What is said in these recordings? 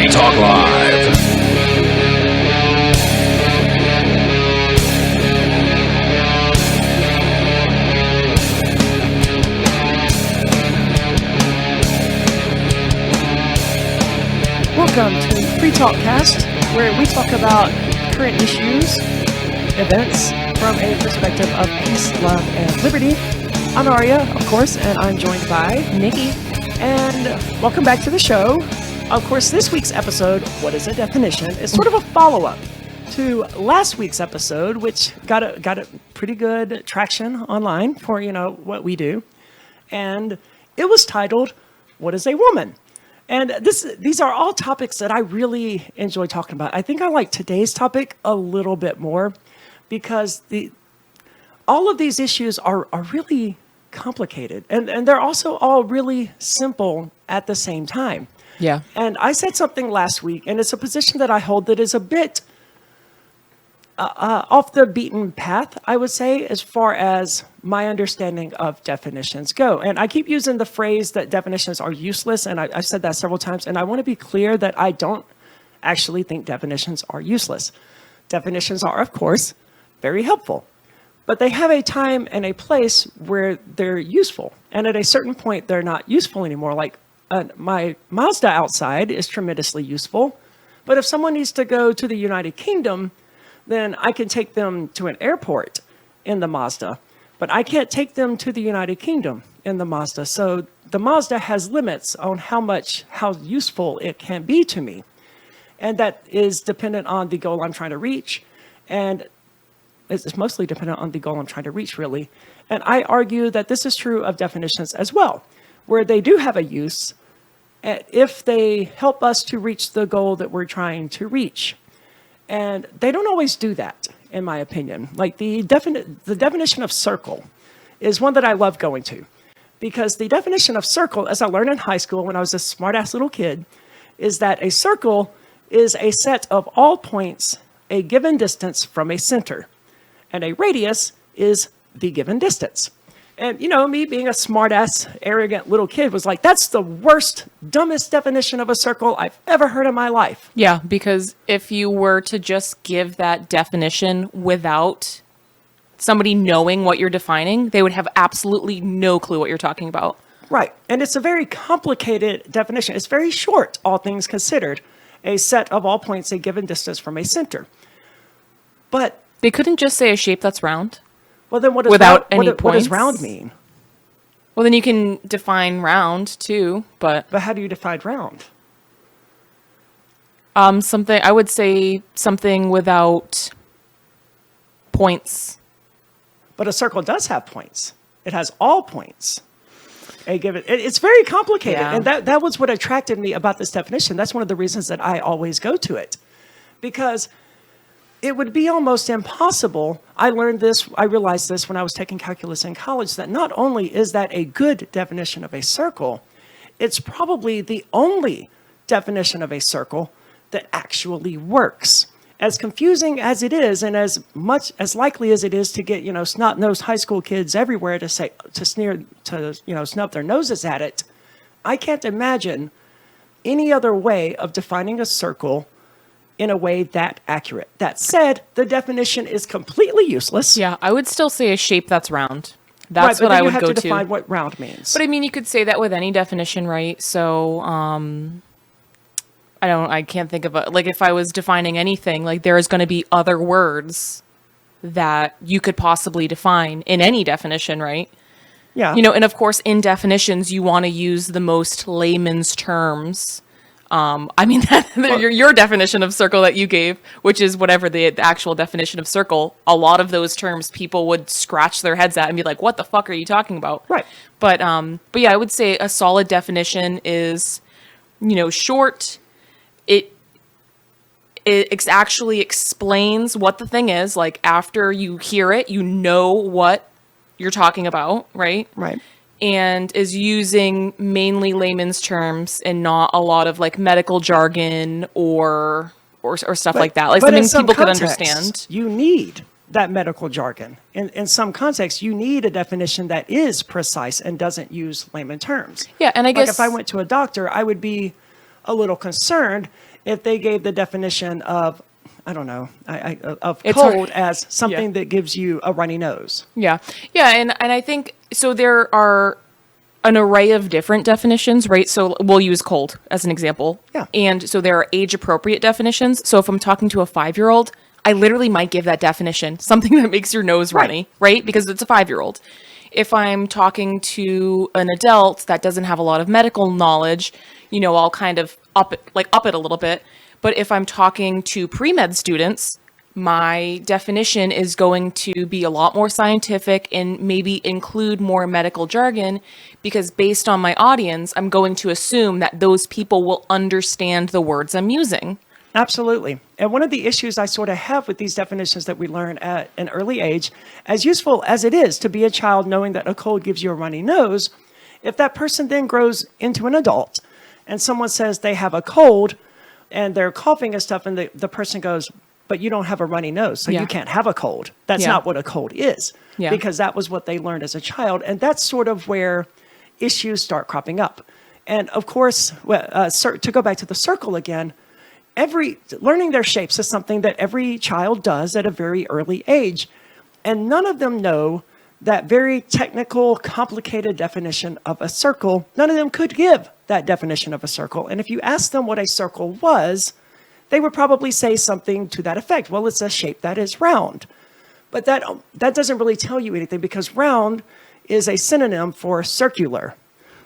Free Talk Live. Welcome to Free Talk Cast, where we talk about current issues, events from a perspective of peace, love, and liberty. I'm Aria, of course, and I'm joined by Nikki. And welcome back to the show. Of course, this week's episode, What is a Definition, is sort of a follow-up to last week's episode, which got a pretty good traction online for, what we do. And it was titled, What is a Woman? And these are all topics that I really enjoy talking about. I think I like today's topic a little bit more because all of these issues are really complicated. And they're also all really simple at the same time. Yeah. And I said something last week, and it's a position that I hold that is a bit off the beaten path, I would say, as far as my understanding of definitions go. And I keep using the phrase that definitions are useless, and I've said that several times, and I want to be clear that I don't actually think definitions are useless. Definitions are, of course, very helpful, but they have a time and a place where they're useful. And at a certain point, they're not useful anymore. Like my Mazda outside is tremendously useful, but if someone needs to go to the United Kingdom, then I can take them to an airport in the Mazda, but I can't take them to the United Kingdom in the Mazda. So the Mazda has limits on how useful it can be to me. And that is dependent on the goal I'm trying to reach. And it's mostly dependent on the goal I'm trying to reach, really. And I argue that this is true of definitions as well, where they do have a use if they help us to reach the goal that we're trying to reach. And they don't always do that, in my opinion. Like the definition of circle is one that I love going to, because the definition of circle, as I learned in high school when I was a smart-ass little kid, is that a circle is a set of all points a given distance from a center, and a radius is the given distance. And, me being a smart-ass, arrogant little kid was like, that's the worst, dumbest definition of a circle I've ever heard in my life. Yeah, because if you were to just give that definition without somebody knowing what you're defining, they would have absolutely no clue what you're talking about. Right. And it's a very complicated definition. It's very short, all things considered, a set of all points a given distance from a center. But they couldn't just say a shape that's round. Well, then what does what does round mean? Well, then you can define round too, but how do you define round? I would say something without points. But a circle does have points. It has all points. It's very complicated. Yeah. And that was what attracted me about this definition. That's one of the reasons that I always go to it. Because it would be almost impossible. I realized this when I was taking calculus in college, that not only is that a good definition of a circle, it's probably the only definition of a circle that actually works. As confusing as it is, and as much as likely as it is to get, snot-nosed high school kids everywhere to snub their noses at it, I can't imagine any other way of defining a circle in a way that accurate. That said, the definition is completely useless. Yeah, I would still say a shape that's round. That's what I would go to. You have to define what round means. But I mean, you could say that with any definition, right? So, I can't think of if I was defining anything, like there is going to be other words that you could possibly define in any definition, right? Yeah. And of course, in definitions, you want to use the most layman's terms. Your definition of circle that you gave, which is whatever the actual definition of circle, a lot of those terms people would scratch their heads at and be like, what the fuck are you talking about? Right. But yeah, I would say a solid definition is, short. It actually explains what the thing is. Like after you hear it, you know what you're talking about, right? Right. And is using mainly layman's terms and not a lot of like medical jargon or stuff like that. Like something people could understand. You need that medical jargon. In some contexts, you need a definition that is precise and doesn't use layman terms. Yeah, and I guess if I went to a doctor, I would be a little concerned if they gave the definition of, I don't know, of It's cold hard. as something that gives you a runny nose. Yeah. Yeah. And I think so there are an array of different definitions, right? So we'll use cold as an example. Yeah. And so there are age appropriate definitions. So if I'm talking to a 5-year-old, I literally might give that definition, something that makes your nose runny, right? Because it's a 5-year-old. If I'm talking to an adult that doesn't have a lot of medical knowledge, I'll kind of up it a little bit. But if I'm talking to pre-med students, my definition is going to be a lot more scientific and maybe include more medical jargon, because based on my audience, I'm going to assume that those people will understand the words I'm using. Absolutely. And one of the issues I sort of have with these definitions that we learn at an early age, as useful as it is to be a child knowing that a cold gives you a runny nose, if that person then grows into an adult and someone says they have a cold and they're coughing and stuff, and the person goes, but you don't have a runny nose, so you can't have a cold. That's not what a cold is, because that was what they learned as a child. And that's sort of where issues start cropping up. And of course, to go back to the circle again, learning their shapes is something that every child does at a very early age. And none of them know that very technical, complicated definition of a circle. None of them could give that definition of a circle. And if you ask them what a circle was, they would probably say something to that effect. Well, it's a shape that is round. But that doesn't really tell you anything, because round is a synonym for circular.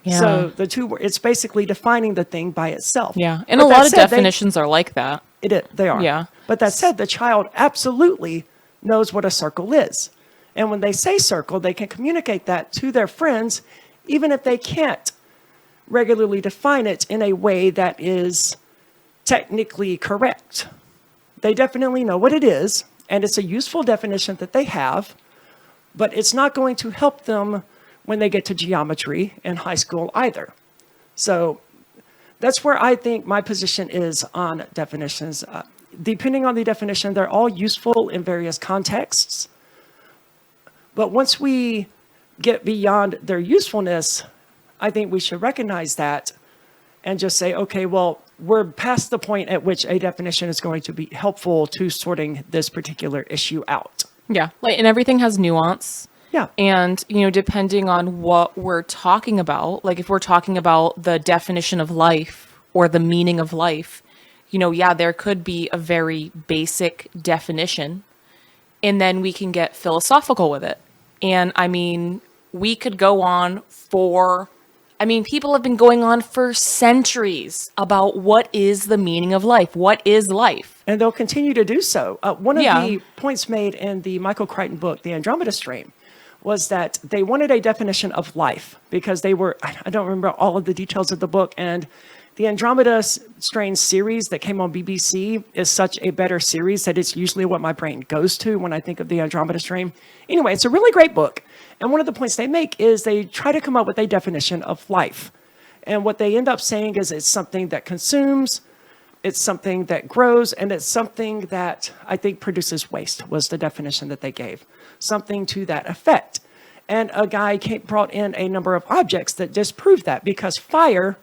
Yeah. So it's basically defining the thing by itself. Yeah. And But a that lot of said, definitions are like that. They are. Yeah. But that said, the child absolutely knows what a circle is. And when they say circle, they can communicate that to their friends, even if they can't regularly define it in a way that is technically correct. They definitely know what it is, and it's a useful definition that they have, but it's not going to help them when they get to geometry in high school either. So that's where I think my position is on definitions. Depending on the definition, they're all useful in various contexts. But once we get beyond their usefulness, I think we should recognize that and just say, okay, well, we're past the point at which a definition is going to be helpful to sorting this particular issue out. Yeah. And everything has nuance. Yeah. And, depending on what we're talking about, like if we're talking about the definition of life or the meaning of life, there could be a very basic definition, and then we can get philosophical with it. And we could go on people have been going on for centuries about what is the meaning of life? What is life? And they'll continue to do so. One of the points made in the Michael Crichton book, The Andromeda Strain, was that they wanted a definition of life because I don't remember all of the details of the book, and the Andromeda Strain series that came on BBC is such a better series that it's usually what my brain goes to when I think of the Andromeda Strain. Anyway, it's a really great book. And one of the points they make is they try to come up with a definition of life. And what they end up saying is it's something that consumes, it's something that grows, and it's something that I think produces waste, was the definition that they gave. Something to that effect. And a guy brought in a number of objects that disproved that, because fire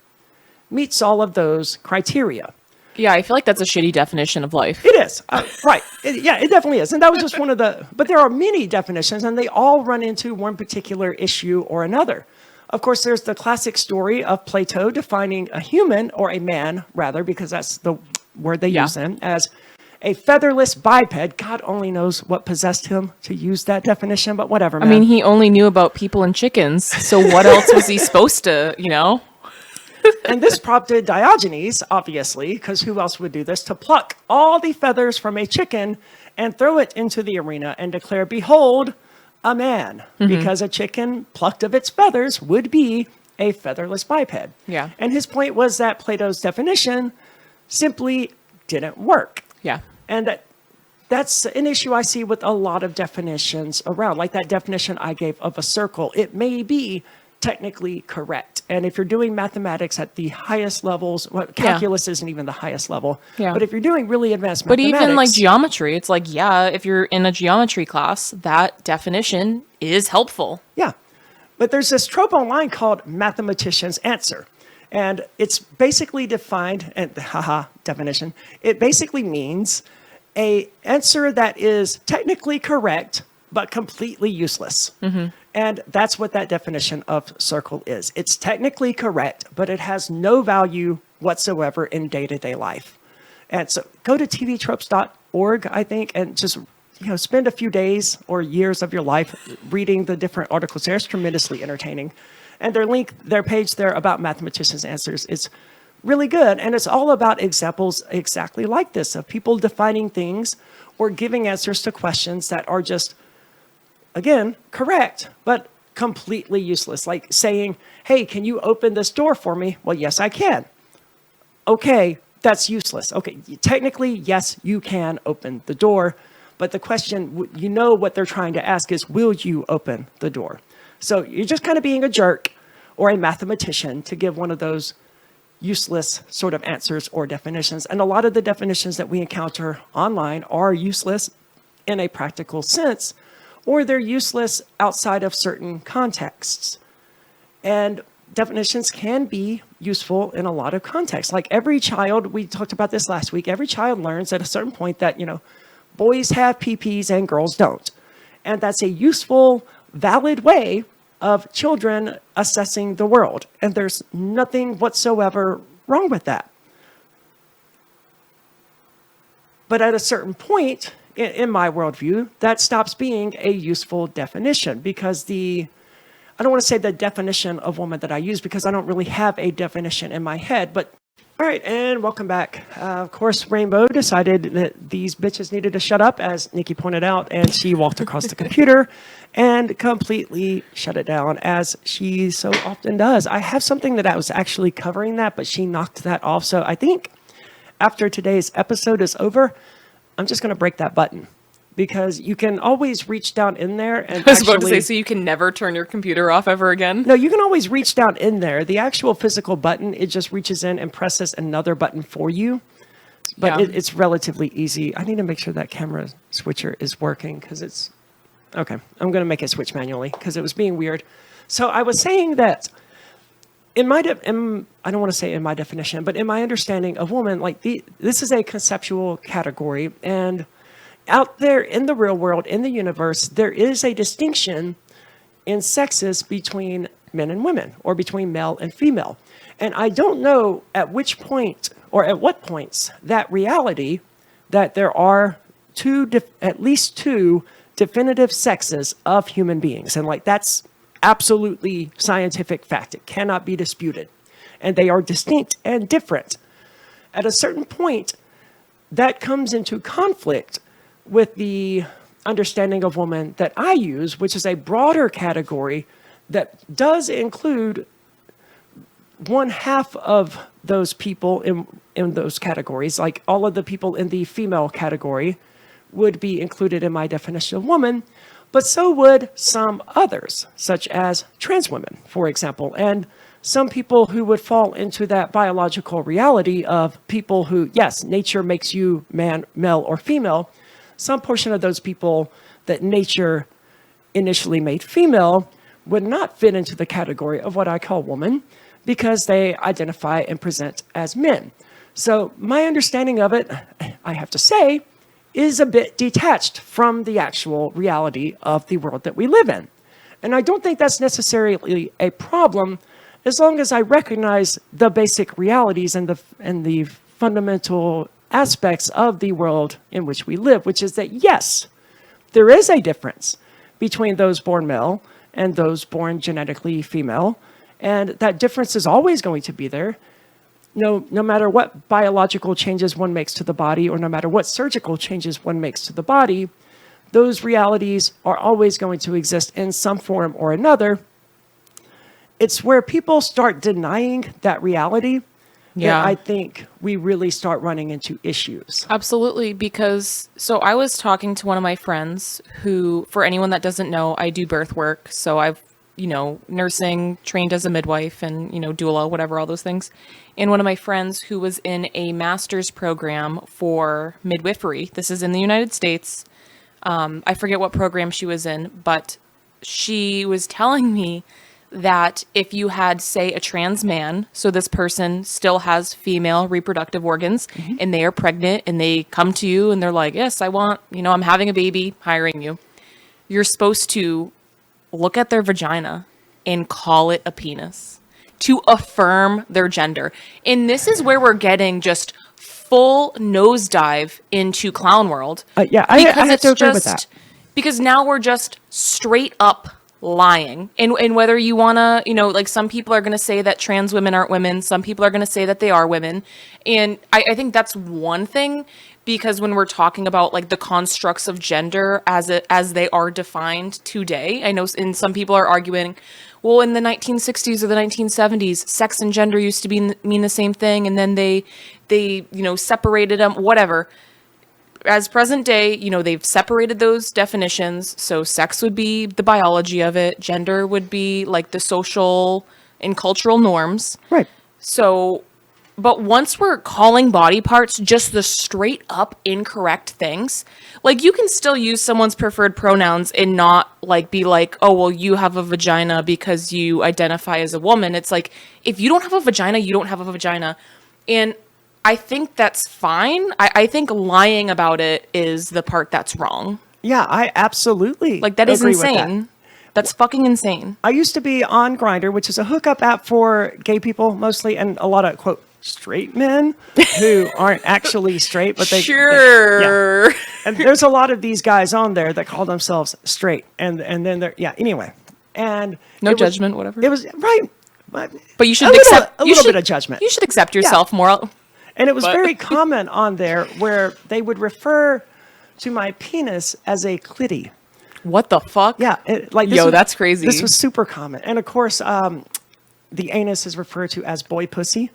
meets all of those criteria. Yeah, I feel like that's a shitty definition of life. It is. Right. It definitely is. And that was just one of but there are many definitions, and they all run into one particular issue or another. Of course, there's the classic story of Plato defining a human, or a man, rather, because that's the word they use in, as a featherless biped. God only knows what possessed him to use that definition, but whatever, man. He only knew about people and chickens, so what else was he supposed to, And this prompted Diogenes, obviously, because who else would do this, to pluck all the feathers from a chicken and throw it into the arena and declare, behold, a man. Mm-hmm. Because a chicken plucked of its feathers would be a featherless biped. Yeah. And his point was that Plato's definition simply didn't work. Yeah. And that's an issue I see with a lot of definitions around. Like that definition I gave of a circle. It may be technically correct. And if you're doing mathematics at the highest levels, calculus isn't even the highest level. Yeah. But if you're doing really advanced mathematics. But even like geometry, it's like, if you're in a geometry class, that definition is helpful. Yeah. But there's this trope online called Mathematician's answer. And it's basically defined, and haha, definition, it basically means a answer that is technically correct, but completely useless. And that's what that definition of circle is. It's technically correct, but it has no value whatsoever in day-to-day life. And so go to tvtropes.org, I think, and just spend a few days or years of your life reading the different articles there. It's tremendously entertaining. And their page there about mathematicians' answers is really good. And it's all about examples exactly like this of people defining things or giving answers to questions that are just, again, correct, but completely useless. Like saying, hey, can you open this door for me? Well, yes, I can. Okay, that's useless. Okay, technically, yes, you can open the door. But the question, what they're trying to ask is, will you open the door? So you're just kind of being a jerk or a mathematician to give one of those useless sort of answers or definitions. And a lot of the definitions that we encounter online are useless in a practical sense, or they're useless outside of certain contexts. And definitions can be useful in a lot of contexts. Like every child, we talked about this last week, every child learns at a certain point that, boys have PPs and girls don't. And that's a useful, valid way of children assessing the world. And there's nothing whatsoever wrong with that. But at a certain point, in my worldview, that stops being a useful definition because I don't want to say the definition of woman that I use because I don't really have a definition in my head, but all right, and welcome back. Of course, Rainbow decided that these bitches needed to shut up, as Nikki pointed out, and she walked across the computer and completely shut it down, as she so often does. I have something that I was actually covering that, but she knocked that off. So I think after today's episode is over, I'm just going to break that button. Because you can always reach down in there and I was about to say, so you can never turn your computer off ever again? No, you can always reach down in there. The actual physical button, it just reaches in and presses another button for you. But Yeah. it's relatively easy. I need to make sure that camera switcher is working because it's... Okay, I'm going to make it switch manually because it was being weird. So I was saying that I don't want to say in my definition, but in my understanding of woman, this is a conceptual category, and out there in the real world, in the universe, there is a distinction in sexes between men and women, or between male and female. And I don't know at which point, or at what points, that reality that there are at least two definitive sexes of human beings. And that's absolutely scientific fact. It cannot be disputed. And they are distinct and different. At a certain point, that comes into conflict with the understanding of woman that I use, which is a broader category that does include one half of those people in those categories. Like all of the people in the female category would be included in my definition of woman, but so would some others, such as trans women, for example, and some people who would fall into that biological reality of people who, yes, nature makes you male or female. Some portion of those people that nature initially made female would not fit into the category of what I call woman because they identify and present as men. So my understanding of it, I have to say, is a bit detached from the actual reality of the world that we live in. And I don't think that's necessarily a problem as long as I recognize the basic realities and the fundamental aspects of the world in which we live, which is that, yes, there is a difference between those born male and those born genetically female, and that difference is always going to be there. No matter what biological changes one makes to the body, or no matter what surgical changes one makes to the body, those realities are always going to exist in some form or another. It's where people start denying that reality that I think we really start running into issues. Absolutely, because so I was talking to one of my friends who, for anyone that doesn't know, I do birth work. So I've, nursing, trained as a midwife and, doula, whatever, all those things. And one of my friends who was in a master's program for midwifery. This is in the United States. I forget what program she was in, but she was telling me that if you had, say, a trans man, so this person still has female reproductive organs, and they are pregnant, and they come to you, and they're like, yes, I want, I'm having a baby, hiring you. You're supposed to look at their vagina and call it a penis to affirm their gender. And this is where we're getting just full nosedive into clown world. Yeah, I have to agree with that. Because now we're just straight up lying. And whether you want to, like some people are going to say that trans women aren't women. Some people are going to say that they are women. And I think that's one thing, because when we're talking about like the constructs of gender as they are defined today, I know and some people are arguing, well, in the 1960s or the 1970s, sex and gender used to mean the same thing. And then they separated them, whatever. As present day, they've separated those definitions. So sex would be the biology of it. Gender would be like the social and cultural norms. Right. So, but once we're calling body parts just the straight up incorrect things, like you can still use someone's preferred pronouns and not like be like, oh, well, you have a vagina because you identify as a woman. It's like, if you don't have a vagina, you don't have a vagina. And I think that's fine. I think lying about it is the part that's wrong. Yeah, I absolutely Like that is agree with insane. That's fucking insane. I used to be on Grindr, which is a hookup app for gay people mostly, and a lot of quote straight men who aren't actually straight, but Sure. yeah. And there's a lot of these guys on there that call themselves straight, and then they're anyway, and No judgment, whatever. It was right, but you should accept a little bit of judgment. You should accept yourself more. And it was very common on there where they would refer to my penis as a clitty. What the fuck? Yeah, that's crazy. This was super common, and of course, the anus is referred to as boy pussy,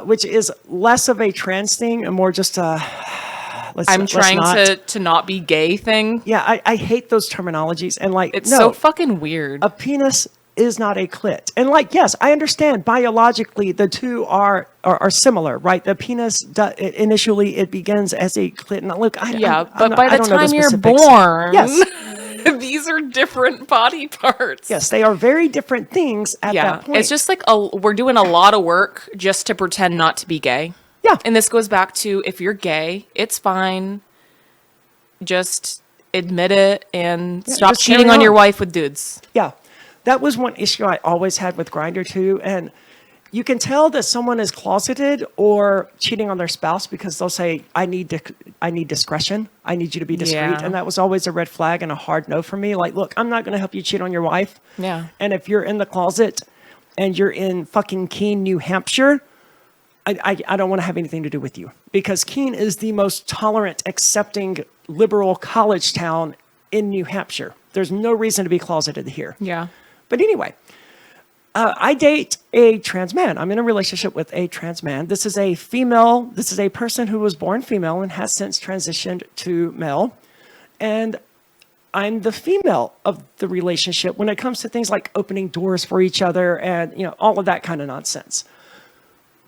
which is less of a trans thing and more just a. I'm trying to not be gay thing. Yeah, I hate those terminologies, and it's so fucking weird. A penis is not a clit, and yes, I understand biologically the two are similar, right? The penis initially it begins as a clit, and look, but by the time you're born, yes, these are different body parts. Yes, they are very different things at that point. It's just like we're doing a lot of work just to pretend not to be gay. Yeah, and this goes back to if you're gay, it's fine. Just admit it and stop cheating on your wife with dudes. Yeah. That was one issue I always had with Grindr too, and you can tell that someone is closeted or cheating on their spouse because they'll say, "I need discretion. I need you to be discreet," and that was always a red flag and a hard no for me. Like, look, I'm not going to help you cheat on your wife. Yeah. And if you're in the closet and you're in fucking Keene, New Hampshire, I don't want to have anything to do with you, because Keene is the most tolerant, accepting, liberal college town in New Hampshire. There's no reason to be closeted here. Yeah. But anyway, I date a trans man. I'm in a relationship with a trans man. This is a female. This is a person who was born female and has since transitioned to male. And I'm the female of the relationship when it comes to things like opening doors for each other and, all of that kind of nonsense.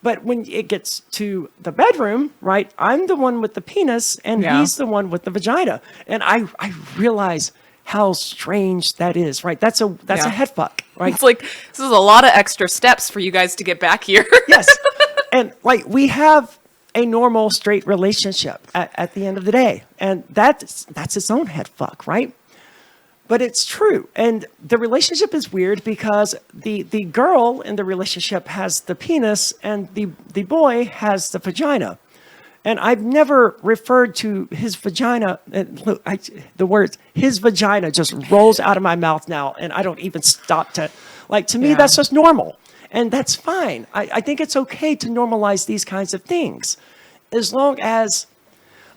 But when it gets to the bedroom, right, I'm the one with the penis and he's the one with the vagina. And I realize how strange that is, right? That's a head fuck, right? It's like, this is a lot of extra steps for you guys to get back here. Yes. And we have a normal straight relationship at the end of the day. And that's its own head fuck, right? But it's true. And the relationship is weird because the girl in the relationship has the penis and the boy has the vagina. And I've never referred to his vagina. And look, the words "his vagina" just rolls out of my mouth now, and I don't even stop to. To me, that's just normal, and that's fine. I think it's okay to normalize these kinds of things, as long as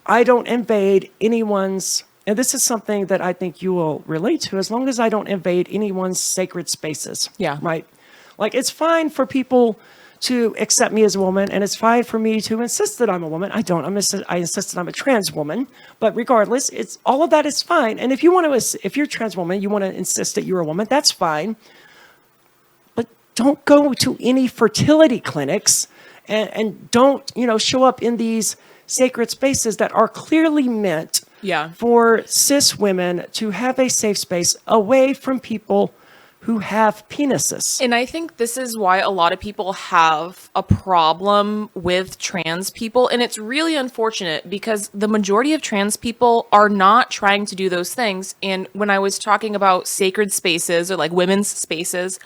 I don't invade anyone's. And this is something that I think you will relate to. As long as I don't invade anyone's sacred spaces. Yeah. Right. It's fine for people to accept me as a woman, and it's fine for me to insist that I'm a woman. I insist that I'm a trans woman, but regardless, it's all of that is fine. And if you're a trans woman, you want to insist that you're a woman, that's fine. But don't go to any fertility clinics and don't, show up in these sacred spaces that are clearly meant for cis women to have a safe space away from people who have penises. And I think this is why a lot of people have a problem with trans people. And it's really unfortunate because the majority of trans people are not trying to do those things. And when I was talking about sacred spaces or like women's spaces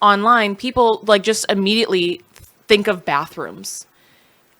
online, people like just immediately think of bathrooms.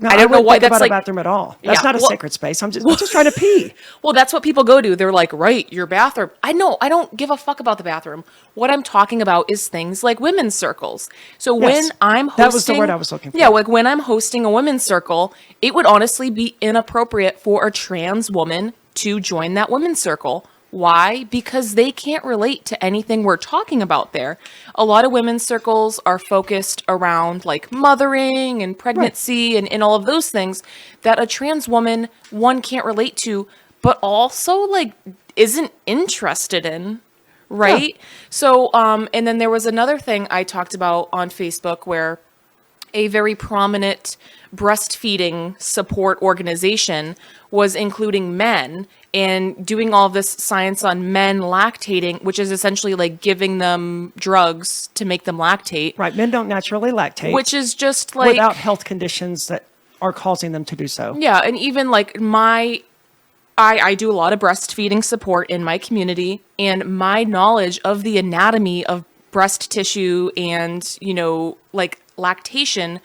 No, I don't know wouldn't why think that's about like a bathroom at all. That's Yeah, not a well- sacred space. I'm just trying to pee. Well, that's what people go to. They're like, right, your bathroom. I know, I don't give a fuck about the bathroom. What I'm talking about is things like women's circles. So when Yes, I'm hosting, that was the word I was looking for. Yeah, like when I'm hosting a women's circle, it would honestly be inappropriate for a trans woman to join that women's circle. Why? Because they can't relate to anything we're talking about there. A lot of women's circles are focused around like mothering and pregnancy and all of those things that a trans woman, one, can't relate to, but also like isn't interested in. Right? Yeah. So, and then there was another thing I talked about on Facebook where a very prominent breastfeeding support organization was including men and doing all this science on men lactating, which is essentially like giving them drugs to make them lactate, Right. Men don't naturally lactate which is just like without health conditions that are causing them to do so. yeah, and even like I do a lot of breastfeeding support in my community, and my knowledge of the anatomy of breast tissue and, you know, like lactation,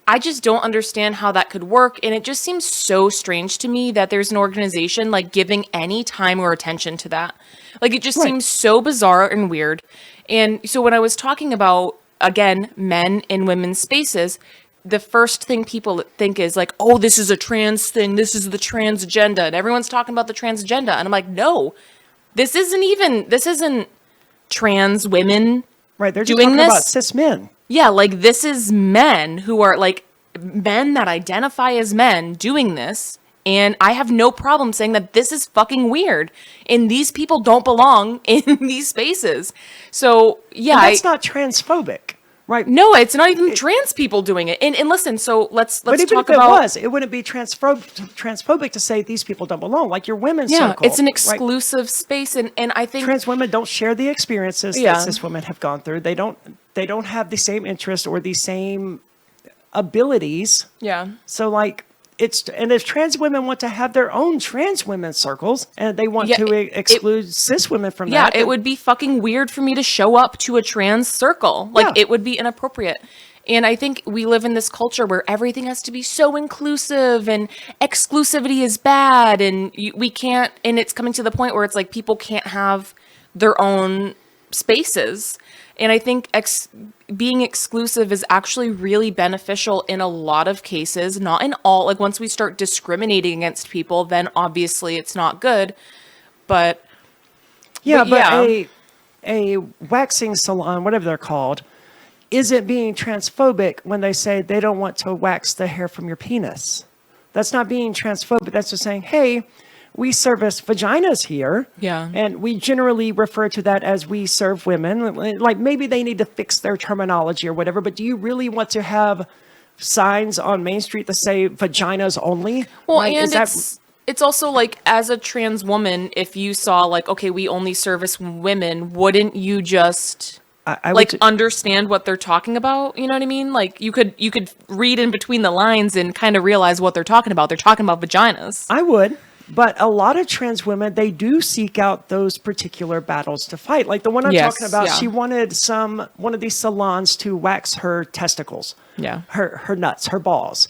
I just don't understand how that could work. And it just seems so strange to me that there's an organization like giving any time or attention to that. Like it just Right. seems so bizarre and weird. And so when I was talking about, again, men in women's spaces, the first thing people think is like, oh, this is a trans thing. This is the trans agenda. And everyone's talking about the trans agenda. And I'm like, no, this isn't trans women. Right. They're just doing talking this? about cis men. Yeah, like this is men who are like men that identify as men doing this. And I have no problem saying that this is fucking weird. And these people don't belong in these spaces. So, yeah. And that's not transphobic. Right. No, it's not even trans people doing it. And listen, so let's But even talk if it about was, it wouldn't be transphobic to say these people don't belong. Like your women's yeah, circle. it's an right? exclusive space, and I think Trans women don't share the experiences Yeah. that cis women have gone through. They don't have the same interests or the same abilities. yeah. So like and if trans women want to have their own trans women's circles and they want Yeah, to it- exclude cis women from Yeah, that, it would be fucking weird for me to show up to a trans circle. Like, Yeah. it would be inappropriate. And I think we live in this culture where everything has to be so inclusive and exclusivity is bad. And we can't, and it's coming to the point where it's like people can't have their own spaces. And I think being exclusive is actually really beneficial in a lot of cases, not in all. Like once we start discriminating against people, then obviously it's not good. But but yeah. a waxing salon, whatever they're called, isn't being transphobic when they say they don't want to wax the hair from your penis. That's not being transphobic. That's just saying, hey, we service vaginas here. Yeah. And we generally refer to that as we serve women. Like maybe they need to fix their terminology or whatever, but do you really want to have signs on Main Street that say vaginas only? Well, Like, and it's also like as a trans woman, if you saw like, okay, we only service women, wouldn't you just I like would, understand what they're talking about? You know what I mean? Like you could read in between the lines and kind of realize what they're talking about. They're talking about vaginas. I would. But a lot of trans women, they do seek out those particular battles to fight. Like the one I'm Yes, talking about, yeah. she wanted one of these salons to wax her testicles, Yeah. her nuts, her balls.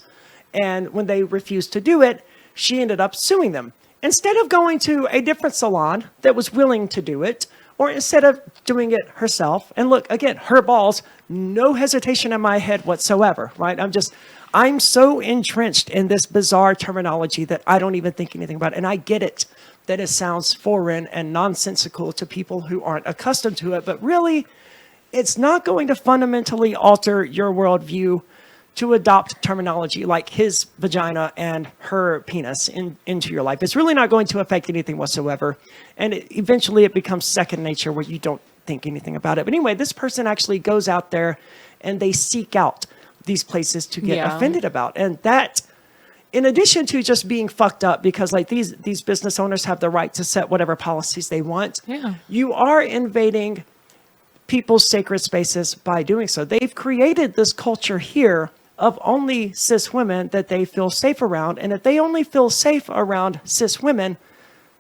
And when they refused to do it, she ended up suing them. Instead of going to a different salon that was willing to do it, or instead of doing it herself, and look, again, her balls, no hesitation in my head whatsoever, right? I'm so entrenched in this bizarre terminology that I don't even think anything about it. And I get it that it sounds foreign and nonsensical to people who aren't accustomed to it, but really, it's not going to fundamentally alter your worldview to adopt terminology like his vagina and her penis into your life. It's really not going to affect anything whatsoever. And eventually it becomes second nature where you don't think anything about it. But anyway, this person actually goes out there and they seek out these places to get Yeah. offended about. And that, in addition to just being fucked up because like these business owners have the right to set whatever policies they want, Yeah. you are invading people's sacred spaces by doing so. They've created this culture here of only cis women that they feel safe around. And if they only feel safe around cis women,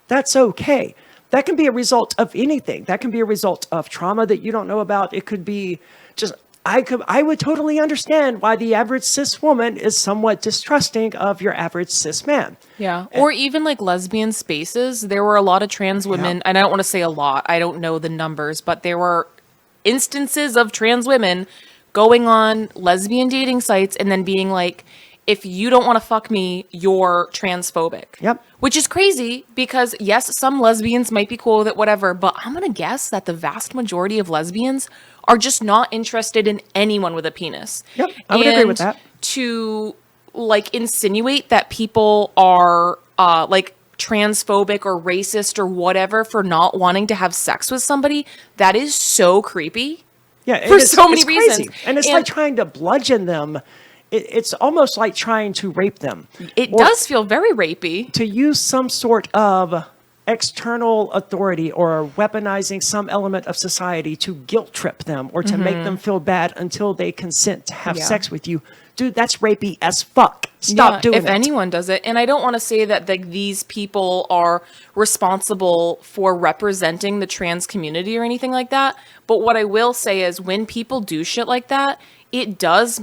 that's okay. That can be a result of anything. That can be a result of trauma that you don't know about. It could be just, I would totally understand why the average cis woman is somewhat distrusting of your average cis man. Yeah. Or even like lesbian spaces. There were a lot of trans women, and I don't want to say a lot, I don't know the numbers, but there were instances of trans women going on lesbian dating sites and then being like, if you don't want to fuck me, you're transphobic. Yep. Which is crazy because, yes, some lesbians might be cool with it, whatever, but I'm going to guess that the vast majority of lesbians are just not interested in anyone with a penis. Yep, I would agree with that. To, like, insinuate that people are, like, transphobic or racist or whatever for not wanting to have sex with somebody, that is so creepy. Yeah, for so many crazy. reasons. And it's like trying to bludgeon them. It's almost like trying to rape them. It does feel very rapey. To use some sort of external authority or weaponizing some element of society to guilt trip them or to make them feel bad until they consent to have sex with you. Dude, that's rapey as fuck. Stop doing it. If anyone does it. And I don't want to say that these people are responsible for representing the trans community or anything like that. But what I will say is when people do shit like that, it does.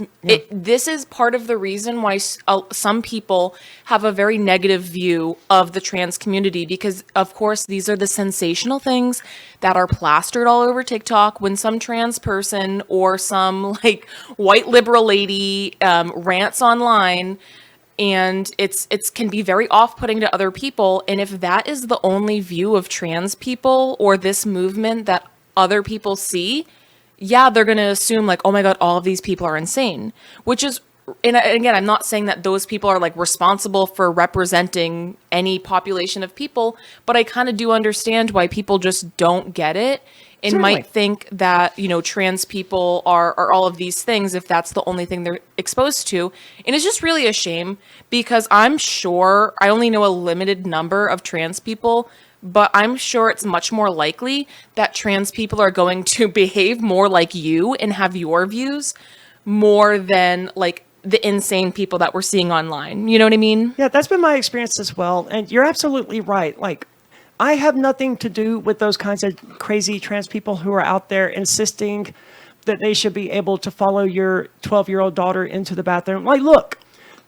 This is part of the reason why some people have a very negative view of the trans community because, of course, these are the sensational things that are plastered all over TikTok when some trans person or some like white liberal lady rants online. And it's can be very off-putting to other people. And if that is the only view of trans people or this movement that other people see, yeah, they're going to assume like, oh my God, all of these people are insane, which is, and again, I'm not saying that those people are like responsible for representing any population of people, but I kind of do understand why people just don't get it and Certainly. might think that, you know, trans people are all of these things if that's the only thing they're exposed to. And it's just really a shame because I'm sure I only know a limited number of trans people, but I'm sure it's much more likely that trans people are going to behave more like you and have your views more than like the insane people that we're seeing online. You know what I mean? Yeah, that's been my experience as well. And you're absolutely right. Like, I have nothing to do with those kinds of crazy trans people who are out there insisting that they should be able to follow your 12-year-old daughter into the bathroom. Like, look,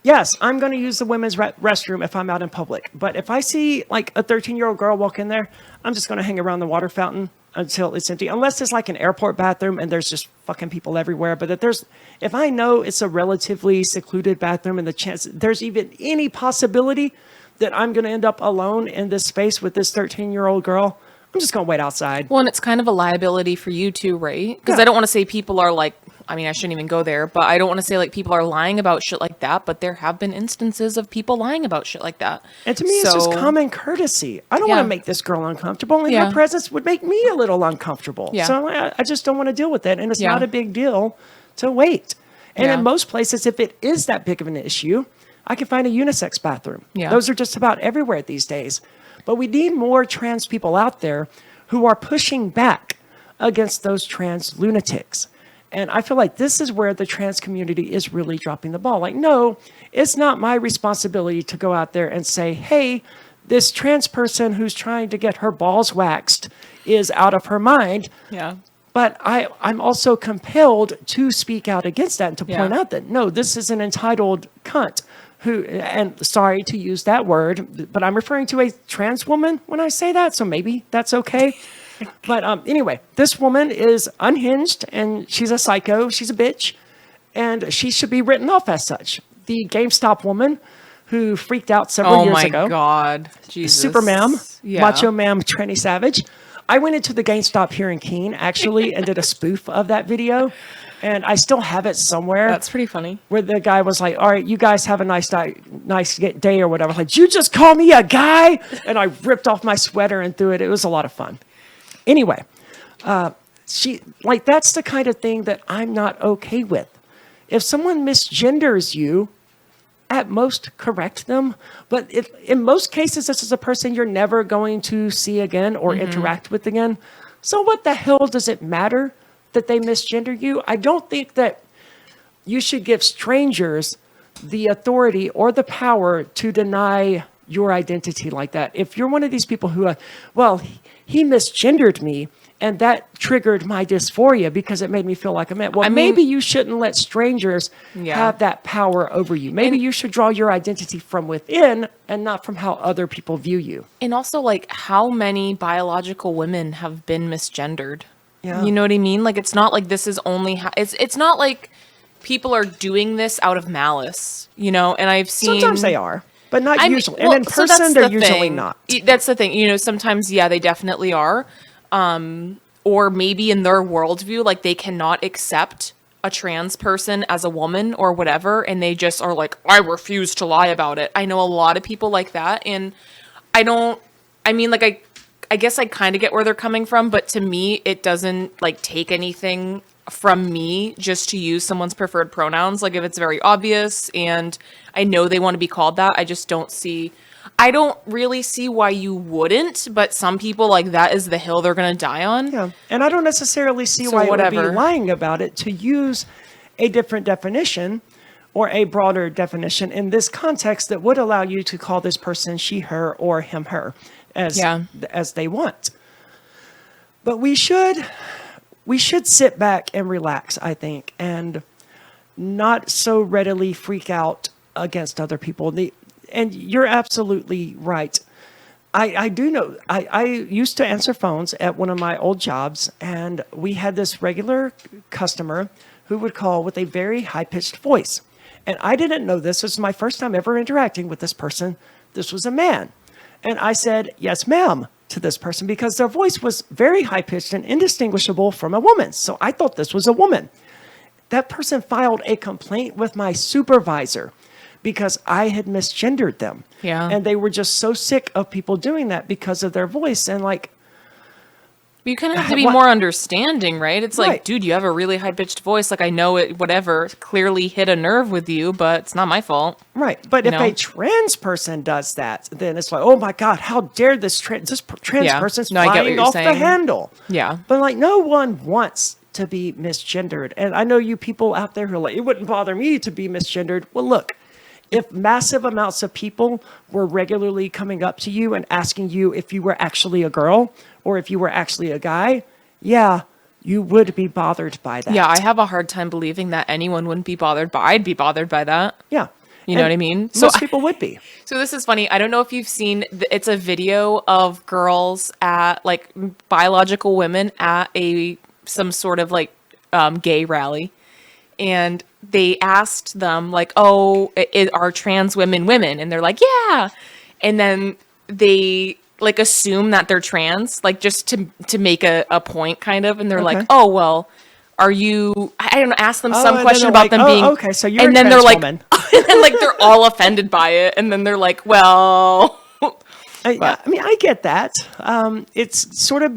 yes, I'm going to use the women's restroom if I'm out in public. But if I see like a 13-year-old girl walk in there, I'm just going to hang around the water fountain until it's empty. Unless it's like an airport bathroom and there's just fucking people everywhere. But if I know it's a relatively secluded bathroom and the chance there's even any possibility that I'm going to end up alone in this space with this 13-year-old girl, I'm just going to wait outside. Well, and it's kind of a liability for you too, right? Because Yeah. I don't want to say people are like, I mean, I shouldn't even go there, but I don't want to say like people are lying about shit like that, but there have been instances of people lying about shit like that. And to me, it's just common courtesy. I don't want to make this girl uncomfortable, and her presence would make me a little uncomfortable. Yeah. So I just don't want to deal with it, and it's not a big deal to wait. And in most places, if it is that big of an issue, I can find a unisex bathroom. Yeah. Those are just about everywhere these days. But we need more trans people out there who are pushing back against those trans lunatics. And I feel like this is where the trans community is really dropping the ball. Like, no, it's not my responsibility to go out there and say, hey, this trans person who's trying to get her balls waxed is out of her mind. Yeah. But I'm also compelled to speak out against that and to point out that, no, this is an entitled cunt who, and sorry to use that word, but I'm referring to a trans woman when I say that, so maybe that's okay. But anyway, this woman is unhinged and she's a psycho. She's a bitch and she should be written off as such. The GameStop woman who freaked out several years ago. Oh my God. Jesus. Super ma'am, macho ma'am, tranny savage. I went into the GameStop here in Keene actually and did a spoof of that video. And I still have it somewhere. That's pretty funny. Where the guy was like, all right, you guys have a nice day or whatever. Like, you just call me a guy? And I ripped off my sweater and threw it. It was a lot of fun. Anyway, that's the kind of thing that I'm not okay with. If someone misgenders you, at most correct them. But in most cases, this is a person you're never going to see again or interact with again. So what the hell does it matter that they misgender you, I don't think that you should give strangers the authority or the power to deny your identity like that. If you're one of these people who, well, he misgendered me and that triggered my dysphoria because it made me feel like a man. Well, maybe you shouldn't let strangers have that power over you. Maybe you should draw your identity from within and not from how other people view you. And also, like, how many biological women have been misgendered? Yeah. You know what I mean? Like, it's not like this is only, it's not like people are doing this out of malice, you know? And I've seen... Sometimes they are, but not usually. Well, and in so that's person, they're the usually thing. not. That's the thing. You know, sometimes, yeah, they definitely are. Or maybe in their worldview, like, they cannot accept a trans person as a woman or whatever, and they just are like, I refuse to lie about it. I know a lot of people like that, and I guess I kind of get where they're coming from, but to me, it doesn't, like, take anything from me just to use someone's preferred pronouns. Like, if it's very obvious and I know they want to be called that, I don't really see why you wouldn't, but some people, like, that is the hill they're going to die on. Yeah. And I don't necessarily see So why it would whatever. be lying about it to use a different definition or a broader definition in this context that would allow you to call this person she, her, or him, her as they want. But we should sit back and relax, I think, and not so readily freak out against other people. And you're absolutely right. I do know, I used to answer phones at one of my old jobs, and we had this regular customer who would call with a very high-pitched voice. And I didn't know this. This was my first time ever interacting with this person. This was a man. And I said, yes, ma'am, to this person because their voice was very high-pitched and indistinguishable from a woman's. So I thought this was a woman. That person filed a complaint with my supervisor because I had misgendered them. Yeah. And they were just so sick of people doing that because of their voice. And like, you kind of have to be more understanding, right? It's like, Right. dude, you have a really high-pitched voice. Like, I know it, whatever, clearly hit a nerve with you, but it's not my fault. right. But You if know? a trans person does that, then it's like, oh my God, how dare this trans Yeah. person's No, I get what flying you're off the saying. handle. Yeah. But like, no one wants to be misgendered. And I know you people out there who are like, it wouldn't bother me to be misgendered. Well, look, if massive amounts of people were regularly coming up to you and asking you if you were actually a girl or if you were actually a guy, yeah, you would be bothered by that. Yeah, I have a hard time believing that anyone wouldn't be bothered by. I'd be bothered by that. Yeah. You know what I mean? Most people would be. So this is funny. I don't know if you've seen, it's a video of girls at, like, biological women at some sort of, like, gay rally. And they asked them, like, oh, are trans women women? And they're like, yeah. And then they, like, assume that they're trans, like, just to make a point, kind of. And they're like, oh, well, are you, I don't know, ask them some and question then about they're them like, being, oh, okay, so you're and a then trans they're like, woman. and like, they're all offended by it. And then they're like, well, I mean, I get that. It's sort of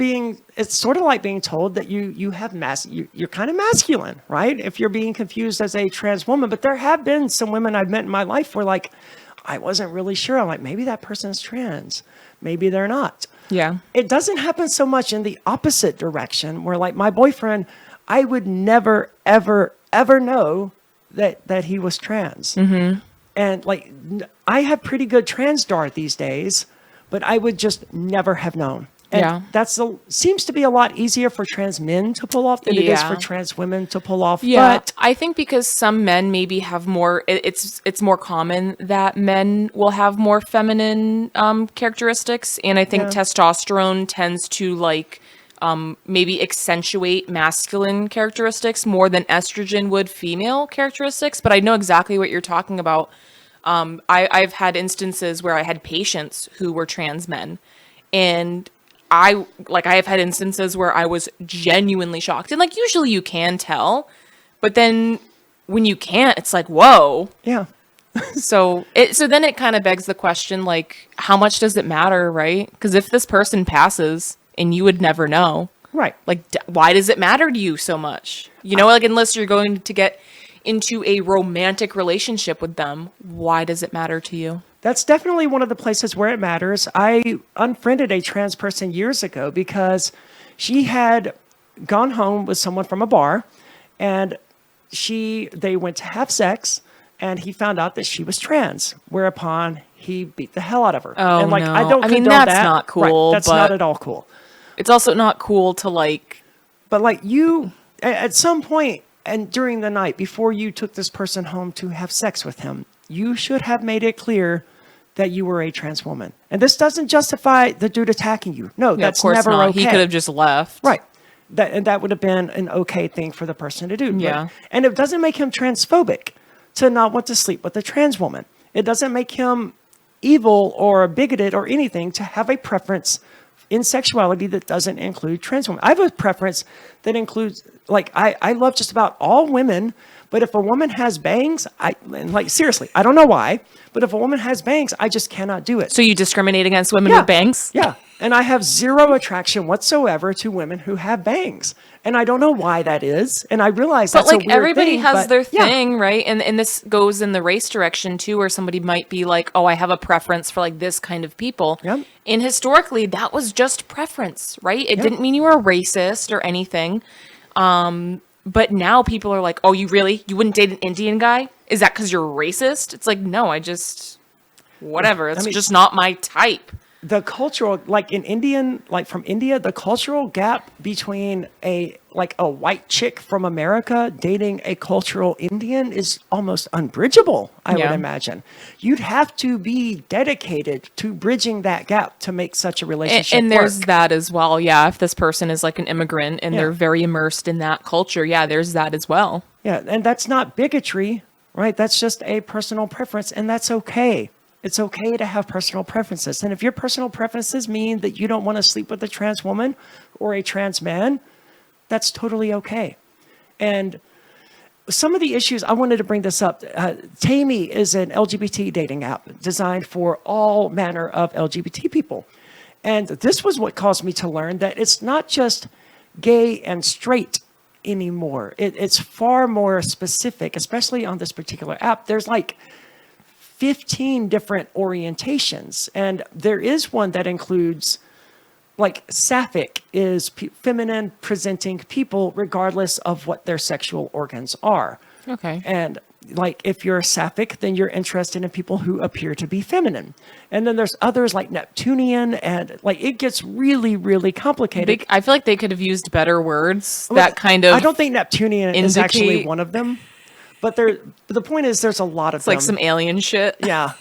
like being told that you have you're kind of masculine, right? If you're being confused as a trans woman. But there have been some women I've met in my life where, like, I wasn't really sure. I'm like, maybe that person's trans. Maybe they're not. yeah. It doesn't happen so much in the opposite direction where, like, my boyfriend, I would never, ever, ever know that he was trans. Mm-hmm. And, like, I have pretty good transdar these days, but I would just never have known. And seems to be a lot easier for trans men to pull off than it is for trans women to pull off. Yeah, But I think because some men maybe have more, it's more common that men will have more feminine characteristics, and I think testosterone tends to, like, maybe accentuate masculine characteristics more than estrogen would female characteristics. But I know exactly what you're talking about. I've had instances where I had patients who were trans men, and I have had instances where I was genuinely shocked. And, like, usually you can tell, but then when you can't, it's like, whoa. yeah, So then it kind of begs the question, like, how much does it matter, right? Because if this person passes and you would never know, right. like, why does it matter to you so much? You know, like, unless you're going to get into a romantic relationship with them, why does it matter to you? That's definitely one of the places where it matters. I unfriended a trans person years ago because she had gone home with someone from a bar, and they went to have sex, and he found out that she was trans, whereupon he beat the hell out of her. Oh, and like, no. I don't I mean, condone that's that. not cool, Right, that's but- not at all cool. It's also not cool to like, But like at some point and during the night before you took this person home to have sex with him, you should have made it clear that you were a trans woman. And this doesn't justify the dude attacking you. No, yeah, of that's course never not. okay. He could have just left. Right. That would have been an okay thing for the person to do. Yeah. And it doesn't make him transphobic to not want to sleep with a trans woman. It doesn't make him evil or bigoted or anything to have a preference in sexuality that doesn't include trans women. I have a preference that includes, like, I love just about all women, but if a woman has bangs, and like, seriously, I don't know why, but if a woman has bangs, I just cannot do it. So you discriminate against women with bangs? Yeah. And I have zero attraction whatsoever to women who have bangs. And I don't know why that is. And I realize But that's a like weird everybody thing, has but their yeah. thing, right? And this goes in the race direction too, where somebody might be like, "Oh, I have a preference for like this kind of people." Yep. And historically, that was just preference, right? It didn't mean you were a racist or anything. But now people are like, "Oh, you wouldn't date an Indian guy? Is that because you're racist?" It's like, no, whatever. It's mean- just not my type. The cultural, like in Indian, like from India, the cultural gap between a white chick from America dating a cultural Indian is almost unbridgeable, I would Yeah. imagine. You'd have to be dedicated to bridging that gap to make such a relationship And there's work. that as well. Yeah, if this person is like an immigrant and Yeah. they're very immersed in that culture, yeah, there's that as well. Yeah, and that's not bigotry, right? That's just a personal preference, and that's okay. It's okay to have personal preferences. And if your personal preferences mean that you don't want to sleep with a trans woman or a trans man, that's totally okay. And some of the issues, I wanted to bring this up. Tammy is an LGBT dating app designed for all manner of LGBT people. And this was what caused me to learn that it's not just gay and straight anymore. It's far more specific, especially on this particular app. There's like 15 different orientations. And there is one that includes, like, sapphic is feminine presenting people regardless of what their sexual organs are. Okay. And like, if you're sapphic, then you're interested in people who appear to be feminine. And then there's others like Neptunian, and like, it gets really, really complicated. I feel like they could have used better words that kind of I don't think Neptunian is actually indicate- one of them. But the point is, there's a lot of it's like them. some alien shit. Yeah.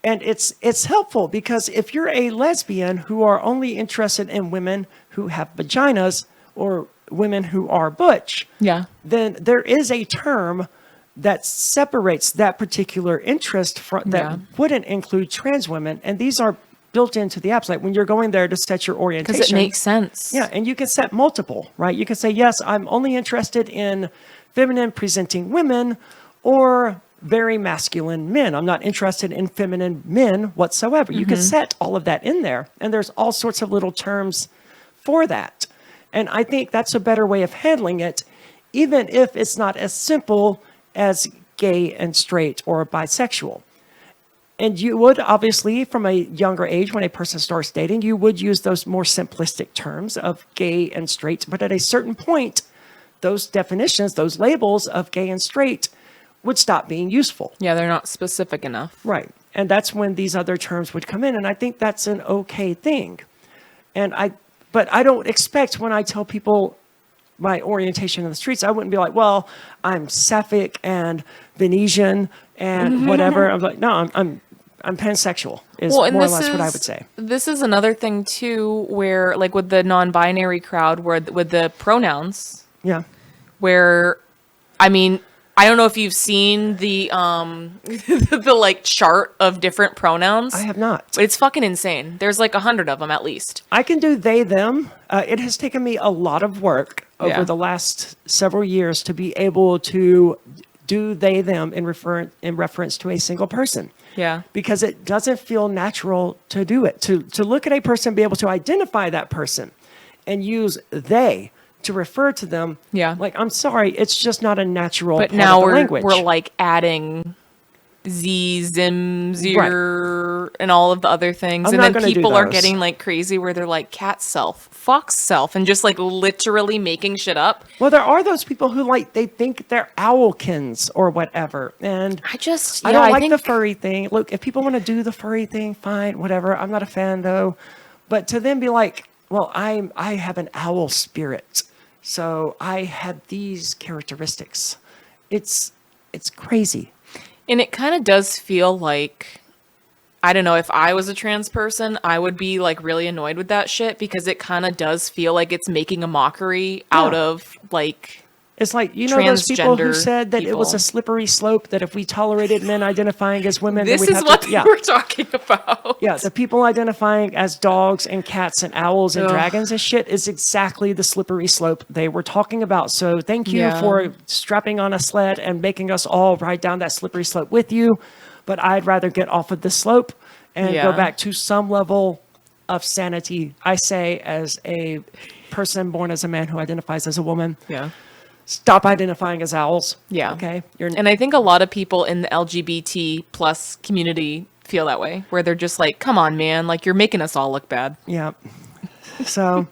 And it's helpful because if you're a lesbian who are only interested in women who have vaginas or women who are butch, Yeah. then there is a term that separates that particular interest from that Yeah. wouldn't include trans women. And these are built into the apps. Like when you're going there to set your orientation. Because it makes sense. Yeah, and you can set multiple, right? You can say, yes, I'm only interested in feminine presenting women or very masculine men. I'm not interested in feminine men whatsoever. You can set all of that in there, and there's all sorts of little terms for that. And I think that's a better way of handling it, even if it's not as simple as gay and straight or bisexual. And you would obviously, from a younger age, when a person starts dating, you would use those more simplistic terms of gay and straight. But at a certain point, those definitions, those labels of gay and straight would stop being useful. Yeah, they're not specific enough. Right. And that's when these other terms would come in. And I think that's an okay thing. But I don't expect when I tell people my orientation in the streets, I wouldn't be like, well, I'm sapphic and Venetian and whatever. I'm like, no, I'm pansexual is more or less what I would say. This is another thing too, where like with the non-binary crowd, where with the pronouns, Yeah. where, I mean, I don't know if you've seen the the like chart of different pronouns. I have not. But it's fucking insane. There's like 100 of them at least. I can do they, them. It has taken me a lot of work over Yeah. the last several years to be able to do they, them in reference to a single person. Yeah. Because it doesn't feel natural to do it. To look at a person, be able to identify that person and use they to refer to them. Yeah. Like, I'm sorry, it's just not a natural But part now of the we're language. like adding Z, Zim, Zir, and all of the other things. I'm And not then gonna do people are those. getting like crazy where they're like cat self, fox self and just like literally making shit up. Well, there are those people who like, they think they're owlkins or whatever. And I just, I yeah, don't I like think the furry thing. Look, if people want to do the furry thing, fine, whatever. I'm not a fan though. But to then be like, well, I have an owl spirit, so I have these characteristics. It's crazy. and it kind of does feel like, I don't know, if I was a trans person, I would be like really annoyed with that shit because it kind of does feel like it's making a mockery out Yeah. of like, It's like, you know, those people who Transgender said that it was a people. slippery slope, that if we tolerated men identifying as women, then this we'd is have what to, they were talking about. Yeah, the people identifying as dogs and cats and owls and Ugh. dragons and shit is exactly the slippery slope they were talking about. So thank you Yeah. for strapping on a sled and making us all ride down that slippery slope with you. But I'd rather get off of the slope and go Yeah. back to some level of sanity. I say, as a person born as a man who identifies as a woman, Yeah. stop identifying as owls. Yeah. Okay. And I think a lot of people in the LGBT plus community feel that way, where they're just like, come on, man, like you're making us all look bad. Yeah. So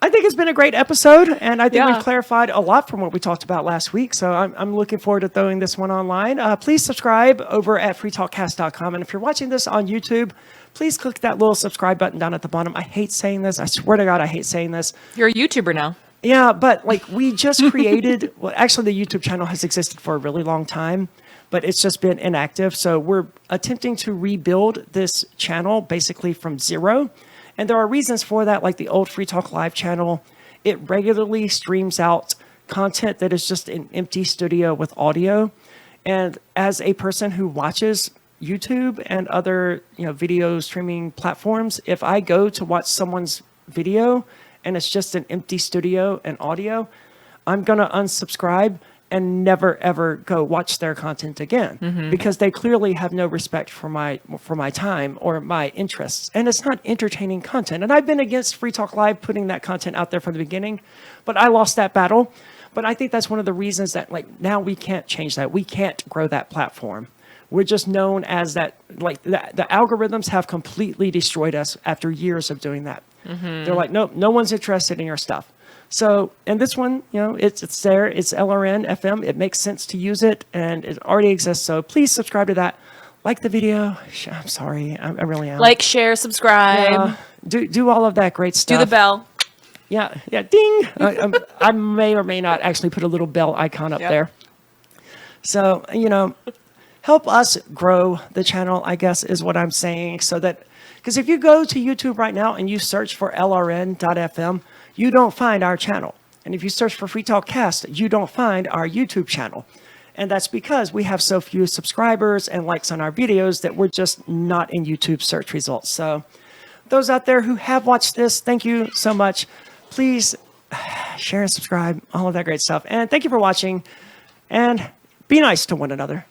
I think it's been a great episode, and I think Yeah. we've clarified a lot from what we talked about last week. So I'm looking forward to throwing this one online. Please subscribe over at freetalkcast.com. And if you're watching this on YouTube, please click that little subscribe button down at the bottom. I hate saying this. I swear to God, I hate saying this. You're a YouTuber now. Yeah, but like we just created, well, actually the YouTube channel has existed for a really long time, but it's just been inactive. So we're attempting to rebuild this channel basically from zero. And there are reasons for that, like the old Free Talk Live channel. It regularly streams out content that is just an empty studio with audio. And as a person who watches YouTube and other, video streaming platforms, if I go to watch someone's video and it's just an empty studio and audio, I'm going to unsubscribe and never ever go watch their content again, because they clearly have no respect for my time or my interests, and it's not entertaining content. And I've been against Free Talk Live putting that content out there from the beginning, but I lost that battle. But I think that's one of the reasons that like now we can't change that. We can't grow that platform. We're just known as that, like the algorithms have completely destroyed us after years of doing that. They're like, nope, no one's interested in your stuff. So, and this one, it's there. It's LRN FM. It makes sense to use it, and it already exists. So please subscribe to that. Like the video. I'm sorry. I really am. Like, share, subscribe, Do all of that great do stuff. the bell. Yeah, ding. I may or may not actually put a little bell icon up Yep. there. So, help us grow the channel, I guess, is what I'm saying. So that, because if you go to YouTube right now and you search for LRN.FM, you don't find our channel. And if you search for Free Talk Cast, you don't find our YouTube channel. And that's because we have so few subscribers and likes on our videos that we're just not in YouTube search results. So those out there who have watched this, thank you so much. Please share and subscribe, all of that great stuff. And thank you for watching. And be nice to one another.